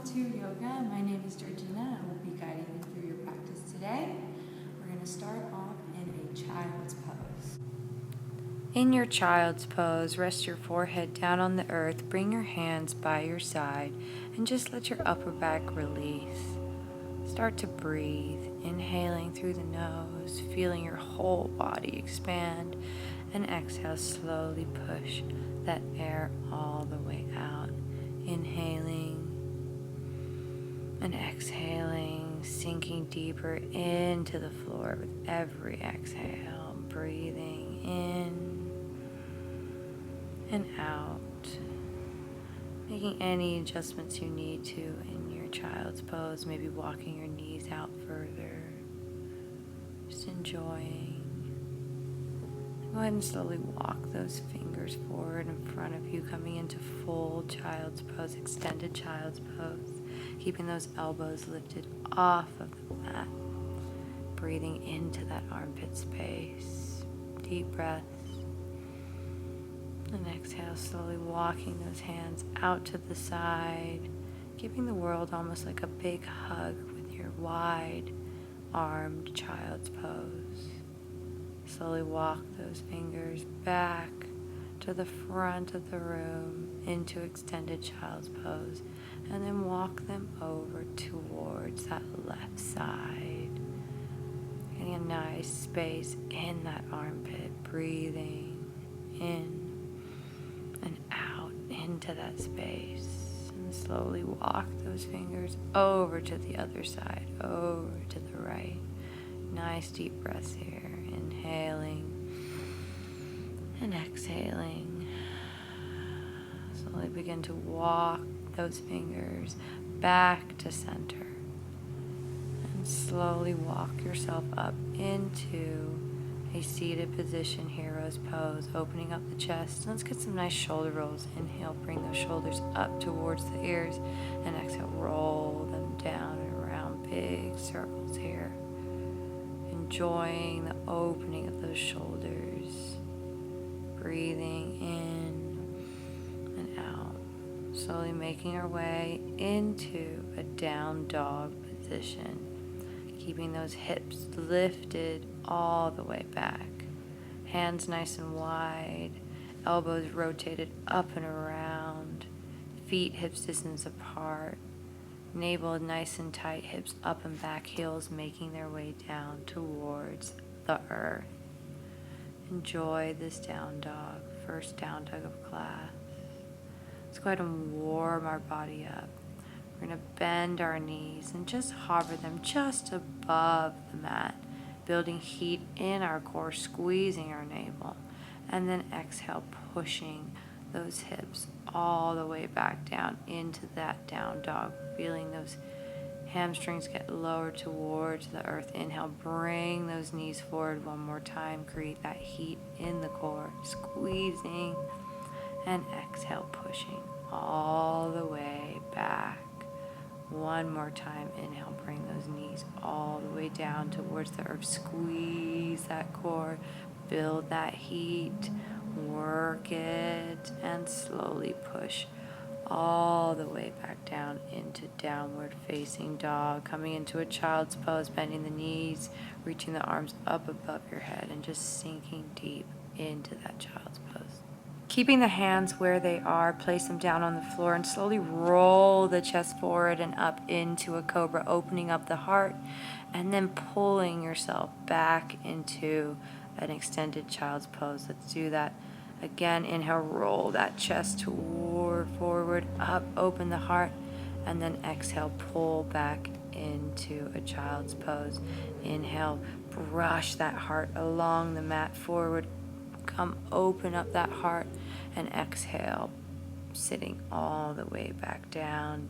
welcome to yoga. My name is Georgina. I will be guiding you through your practice today. We're going to start off in a child's pose. In your child's pose, rest your forehead down on the earth, bring your hands by your side, and just let your upper back release. Start to breathe, inhaling through the nose, feeling your whole body expand, and exhale, slowly push that air all the way out. Inhaling and exhaling, sinking deeper into the floor with every exhale, breathing in and out, making any adjustments you need to in your child's pose, maybe walking your knees out further, just enjoying. Go ahead and slowly walk those fingers forward in front of you, coming into full child's pose, extended child's pose, keeping those elbows lifted off of the mat, breathing into that armpit space. Deep breaths. And exhale, slowly walking those hands out to the side, giving the world almost like a big hug with your wide-armed child's pose. Slowly walk those fingers back to the front of the room into extended child's pose, and then walk them over towards that left side. Getting a nice space in that armpit, breathing in and out into that space. And slowly walk those fingers over to the other side, over to the right. Nice deep breaths here. Inhaling and exhaling. Slowly begin to walk those fingers back to center. And slowly walk yourself up into a seated position, hero's pose, opening up the chest. Let's get some nice shoulder rolls. Inhale, bring those shoulders up towards the ears, and exhale, roll them down and around, big circles here. Enjoying the opening of those shoulders, breathing in and out, slowly making our way into a down dog position, keeping those hips lifted all the way back, hands nice and wide, elbows rotated up and around, feet hips distance apart, navel nice and tight, hips up and back, heels making their way down towards the earth. Enjoy this down dog, first down dog of class. Let's go ahead and warm our body up. We're going to bend our knees and just hover them just above the mat, building heat in our core, squeezing our navel. And then exhale, pushing those hips all the way back down into that down dog, feeling those hamstrings get lower towards the earth. Inhale, bring those knees forward one more time, create that heat in the core, squeezing, and exhale, pushing all the way back. One more time, inhale, bring those knees all the way down towards the earth, squeeze that core, build that heat, work it, and slowly push all the way back down into downward facing dog, coming into a child's pose, bending the knees, reaching the arms up above your head, and just sinking deep into that child's pose. Keeping the hands where they are, place them down on the floor and slowly roll the chest forward and up into a cobra, opening up the heart and then pulling yourself back into an extended child's pose. Let's do that again. Inhale, roll that chest toward forward, up, open the heart, and then exhale, pull back into a child's pose. Inhale, brush that heart along the mat forward, come open up that heart, and exhale, sitting all the way back down.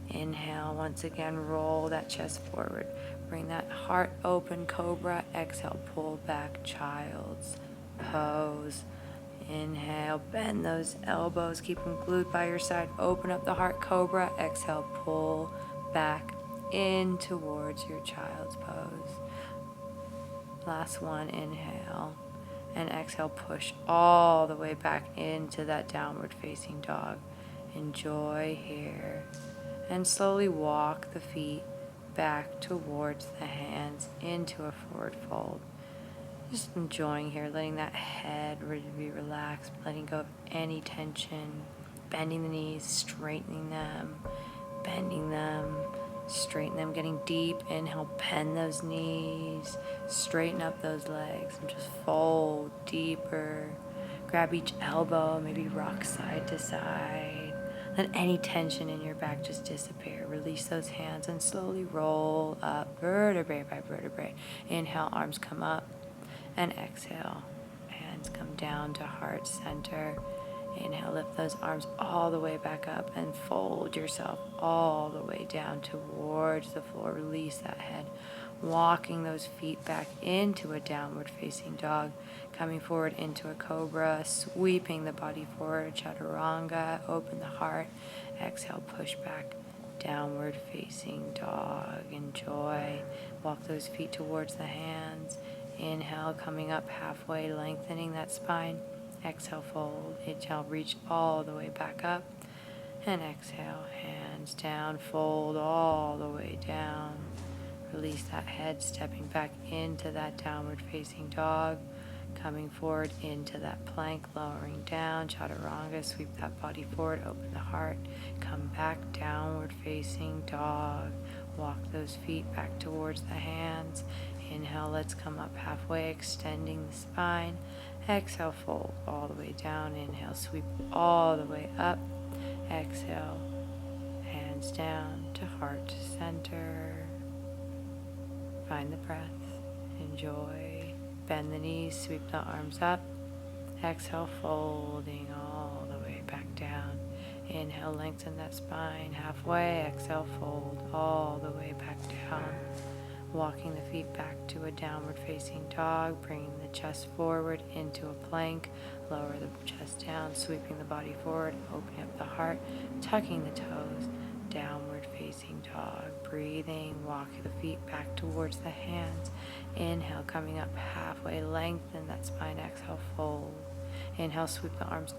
Inhale, once again, roll that chest forward, bring that heart open, cobra. Exhale, pull back, child's pose. Inhale, bend those elbows, keep them glued by your side, open up the heart, cobra. Exhale, pull back in towards your child's pose. Last one, inhale, and exhale, push all the way back into that downward facing dog. Enjoy here. And slowly walk the feet back towards the hands into a forward fold. Just enjoying here, letting that head really be relaxed, letting go of any tension, bending the knees, straightening them, bending them, straighten them, getting deep. Inhale, bend those knees, straighten up those legs, and just fold deeper. Grab each elbow, maybe rock side to side. Let any tension in your back just disappear. Release those hands and slowly roll up, vertebrae by vertebrae. Inhale, arms come up, and exhale, hands come down to heart center. Inhale, lift those arms all the way back up and fold yourself all the way down towards the floor. Release that head, walking those feet back into a downward facing dog, coming forward into a cobra, sweeping the body forward, chaturanga, open the heart. Exhale, push back, downward facing dog. Enjoy. Walk those feet towards the hands. Inhale, coming up halfway, lengthening that spine. Exhale, fold. Inhale, reach all the way back up. And exhale, hands down, fold all the way down. Release that head, stepping back into that downward facing dog. Coming forward into that plank, lowering down, chaturanga, sweep that body forward, open the heart. Come back, downward facing dog. Walk those feet back towards the hands. Inhale, let's come up halfway, extending the spine. Exhale, fold all the way down. Inhale, sweep all the way up. Exhale, hands down to heart center. Find the breath. Enjoy. Bend the knees, sweep the arms up. Exhale, folding all the way back down. Inhale, lengthen that spine halfway. Exhale, fold all the way back down. Walking the feet back to a downward facing dog, bringing the chest forward into a plank, lower the chest down, sweeping the body forward, opening up the heart, tucking the toes, downward facing dog, breathing, walk the feet back towards the hands. Inhale, coming up halfway, lengthen that spine. Exhale, fold. Inhale, sweep the arms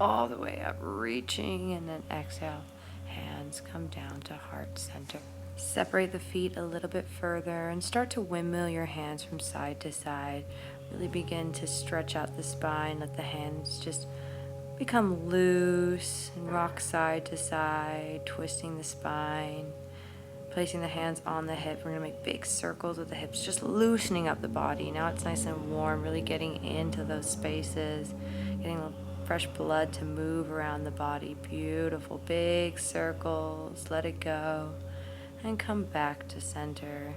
all the way up, reaching, and then exhale, hands come down to heart center. Separate the feet a little bit further and start to windmill your hands from side to side. Really begin to stretch out the spine. Let the hands just become loose and rock side to side, twisting the spine. Placing the hands on the hip. We're going to make big circles with the hips, just loosening up the body. Now it's nice and warm, really getting into those spaces, getting fresh blood to move around the body. Beautiful. Big circles. Let it go. And come back to center.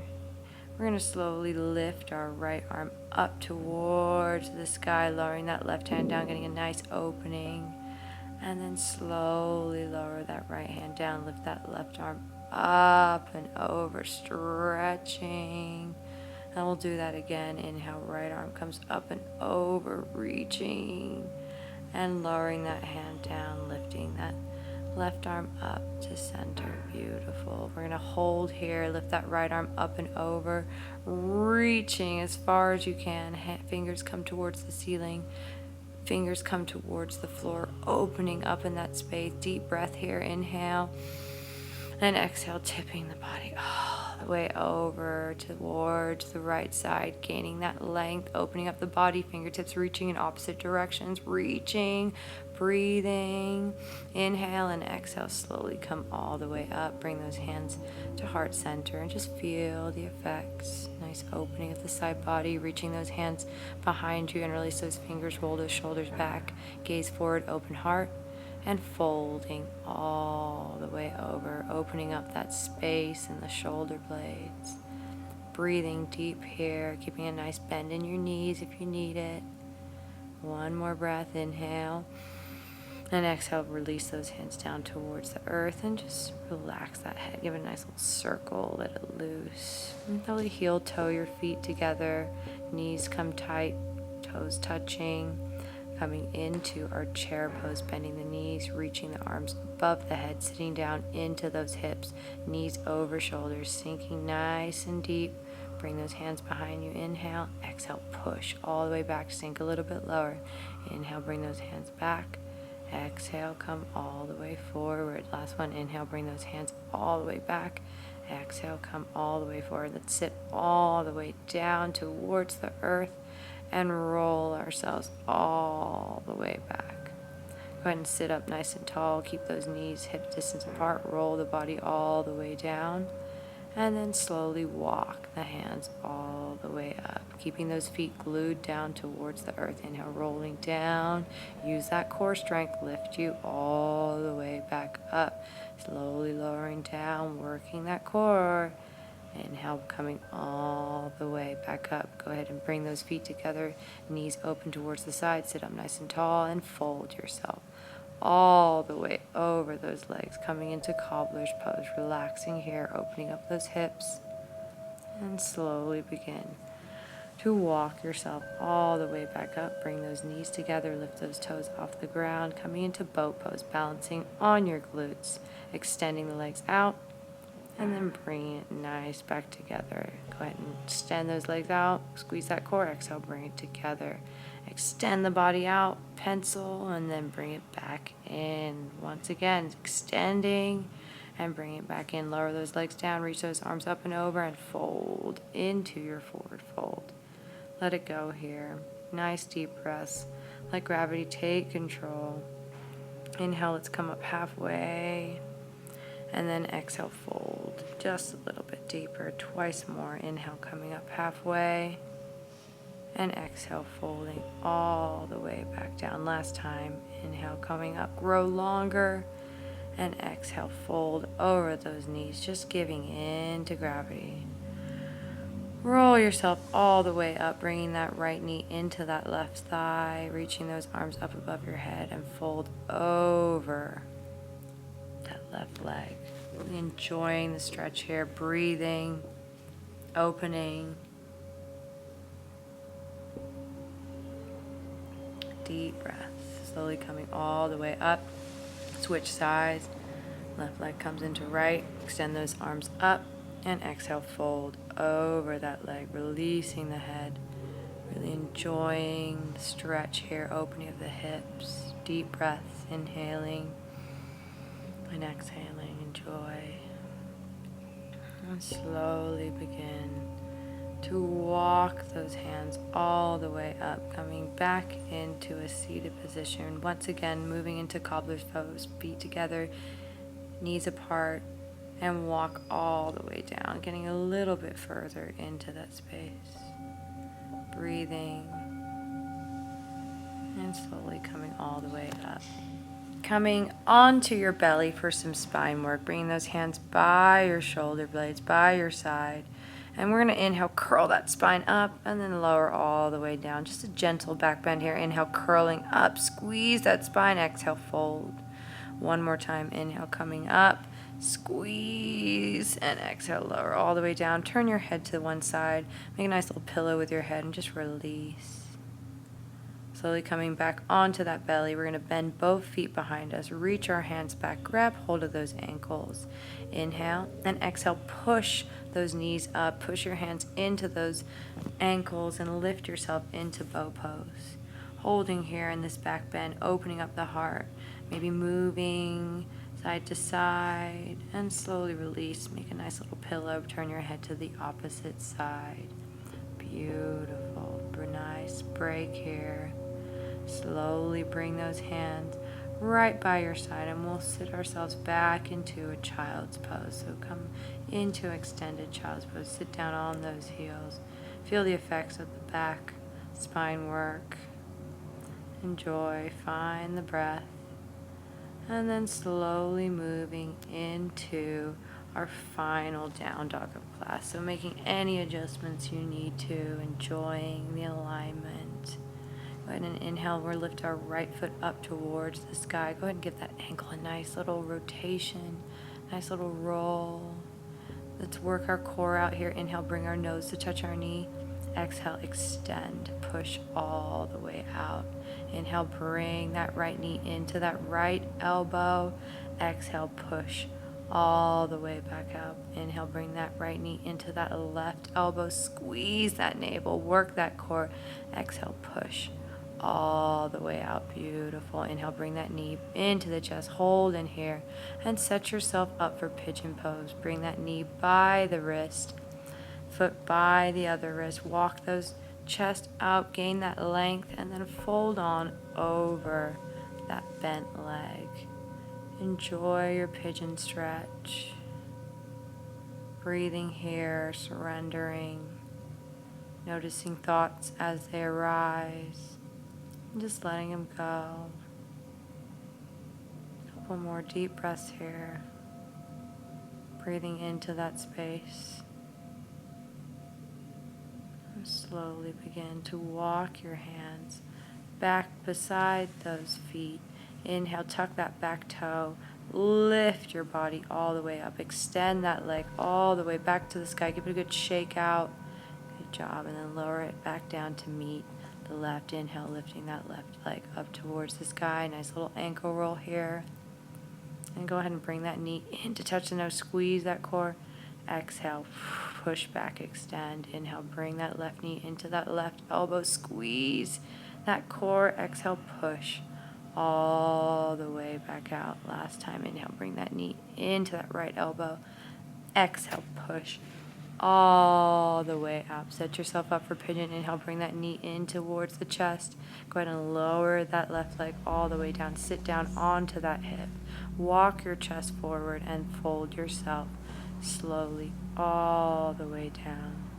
We're going to slowly lift our right arm up towards the sky, lowering that left hand down, getting a nice opening. And then slowly lower that right hand down, lift that left arm up and over, stretching. And we'll do that again. Inhale, right arm comes up and over, reaching. And lowering that hand down, lifting that left arm up to center. Beautiful. We're going to hold here. Lift that right arm up and over, reaching as far as you can. Fingers come towards the ceiling. Fingers come towards the floor, opening up in that space. Deep breath here. Inhale. And exhale, tipping the body all the way over towards the right side, gaining that length, opening up the body, fingertips reaching in opposite directions, reaching, breathing. Inhale and exhale, slowly come all the way up. Bring those hands to heart center and just feel the effects. Nice opening of the side body, reaching those hands behind you and release those fingers, roll those shoulders back, gaze forward, open heart. And folding all the way over, opening up that space in the shoulder blades. Breathing deep here, keeping a nice bend in your knees if you need it. One more breath, inhale. And exhale, release those hands down towards the earth and just relax that head. Give it a nice little circle, let it loose. And really heel toe your feet together, knees come tight, toes touching. Coming into our chair pose, bending the knees, reaching the arms above the head, sitting down into those hips, knees over shoulders, sinking nice and deep. Bring those hands behind you. Inhale, exhale, push all the way back, sink a little bit lower. Inhale, bring those hands back. Exhale, come all the way forward. Last one, inhale, bring those hands all the way back. Exhale, come all the way forward. Let's sit all the way down towards the earth and roll ourselves all the way back. Go ahead and sit up nice and tall. Keep those knees hip distance apart. Roll the body all the way down. And then slowly walk the hands all the way up, keeping those feet glued down towards the earth. Inhale, rolling down. Use that core strength, lift you all the way back up. Slowly lowering down, working that core. Inhale, coming all the way back up. Go ahead and bring those feet together, knees open towards the side. Sit up nice and tall and fold yourself all the way over those legs, coming into cobbler's pose, relaxing here, opening up those hips, and slowly begin to walk yourself all the way back up. Bring those knees together, lift those toes off the ground, coming into boat pose, balancing on your glutes, extending the legs out, and then bringing it nice back together. Go ahead and extend those legs out, squeeze that core, exhale, bring it together. Extend the body out, pencil, and then bring it back in. Once again, extending and bring it back in. Lower those legs down, reach those arms up and over, and fold into your forward fold. Let it go here. Nice deep breaths. Let gravity take control. Inhale, let's come up halfway. And then exhale, fold just a little bit deeper, twice more. Inhale, coming up halfway. And exhale, folding all the way back down. Last time, inhale, coming up, grow longer. And exhale, fold over those knees, just giving in to gravity. Roll yourself all the way up, bringing that right knee into that left thigh, reaching those arms up above your head, and fold over that left leg. Really enjoying the stretch here, breathing, opening. Deep breath, slowly coming all the way up. Switch sides. Left leg comes into right. Extend those arms up and exhale, fold over that leg, releasing the head. Really enjoying the stretch here, opening of the hips. Deep breaths, inhaling and exhaling. Enjoy. And slowly begin to walk those hands all the way up, coming back into a seated position. Once again, moving into cobbler's pose, feet together, knees apart, and walk all the way down, getting a little bit further into that space. Breathing, and slowly coming all the way up. Coming onto your belly for some spine work, bringing those hands by your shoulder blades, by your side. And we're going to inhale, curl that spine up, and then lower all the way down. Just a gentle back bend here. Inhale, curling up, squeeze that spine. Exhale, fold. One more time. Inhale, coming up, squeeze, and exhale, lower all the way down. Turn your head to one side. Make a nice little pillow with your head and just release. Slowly coming back onto that belly, we're going to bend both feet behind us. Reach our hands back. Grab hold of those ankles. Inhale and exhale. Push those knees up. Push your hands into those ankles and lift yourself into bow pose. Holding here in this back bend, opening up the heart. Maybe moving side to side and slowly release. Make a nice little pillow. Turn your head to the opposite side. Beautiful. Nice break here. Slowly bring those hands right by your side and we'll sit ourselves back into a child's pose. So come into extended child's pose. Sit down on those heels. Feel the effects of the back, spine work. Enjoy. Find the breath. And then slowly moving into our final down dog of class. So making any adjustments you need to, enjoying the alignment. Go ahead and inhale. We'll lift our right foot up towards the sky. Go ahead and give that ankle a nice little rotation, nice little roll. Let's work our core out here. Inhale, bring our nose to touch our knee. Exhale, extend, push all the way out. Inhale, bring that right knee into that right elbow. Exhale, push all the way back out. Inhale, bring that right knee into that left elbow. Squeeze that navel, work that core. Exhale, push all the way out. out. Beautiful. Inhale, bring that knee into the chest. Hold in here and set yourself up for pigeon pose. Bring that knee by the wrist, foot by the other wrist. Walk those chest out, gain that length, and then fold on over that bent leg. Enjoy your pigeon stretch. Breathing here, surrendering, noticing thoughts as they arise, and just letting them go. A couple more deep breaths here. Breathing into that space. And slowly begin to walk your hands back beside those feet. Inhale, tuck that back toe. Lift your body all the way up. Extend that leg all the way back to the sky. Give it a good shake out. Good job. And then lower it back down to meet the left. Inhale, lifting that left leg up towards the sky. Nice little ankle roll here. And go ahead and bring that knee in to touch the nose. Squeeze that core. Exhale, push back, extend. Inhale, bring that left knee into that left elbow. Squeeze that core. Exhale, push all the way back out. Last time, inhale, bring that knee into that right elbow. Exhale, push all the way up. Set yourself up for pigeon. Inhale, bring that knee in towards the chest. Go ahead and lower that left leg all the way down. Sit down onto that hip. Walk your chest forward and fold yourself slowly all the way down.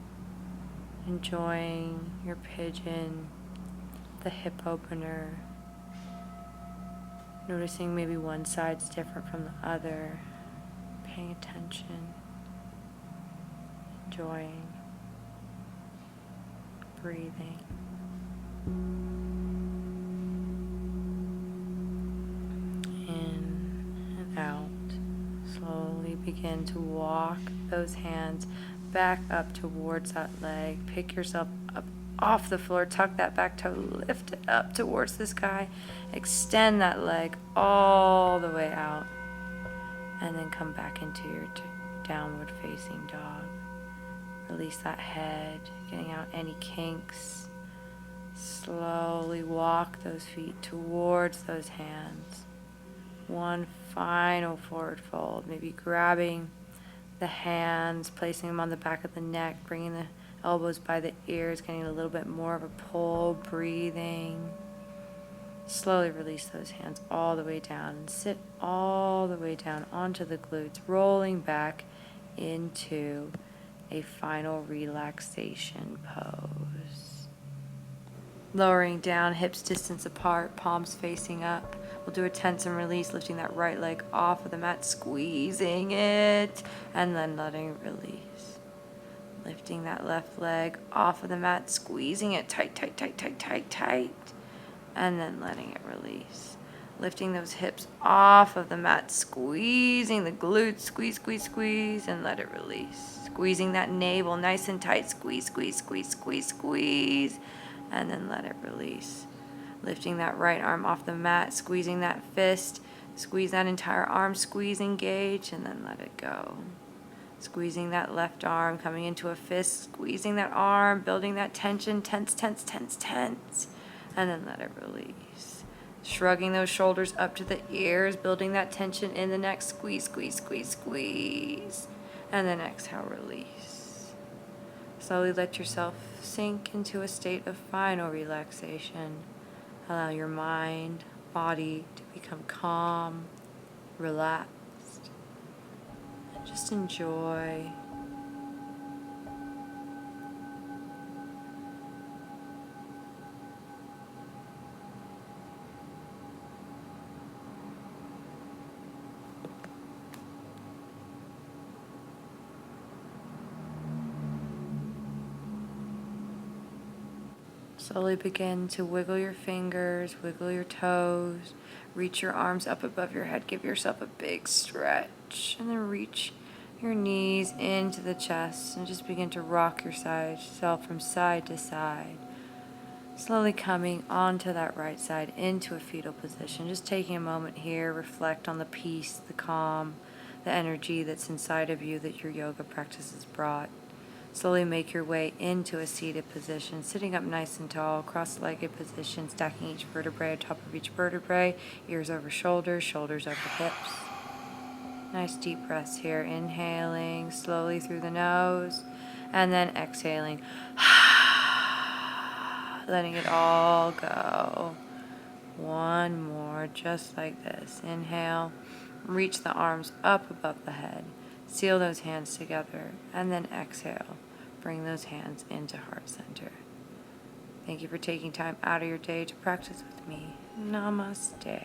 Enjoying your pigeon, the hip opener. Noticing maybe one side's different from the other. Paying attention. Enjoying. Breathing. In and out. Slowly begin to walk those hands back up towards that leg. Pick yourself up off the floor. Tuck that back toe. Lift it up towards the sky. Extend that leg all the way out. And then come back into your downward facing dog. Release that head, getting out any kinks. Slowly walk those feet towards those hands. One final forward fold, maybe grabbing the hands, placing them on the back of the neck, bringing the elbows by the ears, getting a little bit more of a pull, breathing. Slowly release those hands all the way down and sit all the way down onto the glutes, rolling back into a final relaxation pose. Lowering down, hips distance apart, palms facing up. We'll do a tense and release, lifting that right leg off of the mat, squeezing it, and then letting it release. Lifting that left leg off of the mat, squeezing it tight, tight, tight, tight, tight, tight, and then letting it release. Lifting those hips off of the mat, squeezing the glutes, squeeze, squeeze, squeeze, and let it release. Squeezing that navel nice and tight, squeeze, squeeze, squeeze, squeeze, squeeze, and then let it release. Lifting that right arm off the mat, squeezing that fist, squeeze that entire arm, squeeze, engage, and then let it go. Squeezing that left arm, coming into a fist, squeezing that arm, building that tension, tense, tense, tense, tense, and then let it release. Shrugging those shoulders up to the ears, building that tension in the neck, squeeze, squeeze, squeeze, squeeze, and then exhale, release. Slowly let yourself sink into a state of final relaxation. Allow your mind, body to become calm, relaxed, and just enjoy. Slowly begin to wiggle your fingers, wiggle your toes, reach your arms up above your head, give yourself a big stretch, and then reach your knees into the chest and just begin to rock yourself from side to side. Slowly coming onto that right side into a fetal position, just taking a moment here, reflect on the peace, the calm, the energy that's inside of you that your yoga practice has brought. Slowly make your way into a seated position, sitting up nice and tall, cross-legged position, stacking each vertebrae on top of each vertebrae, ears over shoulders, shoulders over hips. Nice deep breaths here, inhaling slowly through the nose, and then exhaling, letting it all go. One more, just like this. Inhale, reach the arms up above the head, seal those hands together, and then exhale. Bring those hands into heart center. Thank you for taking time out of your day to practice with me. Namaste.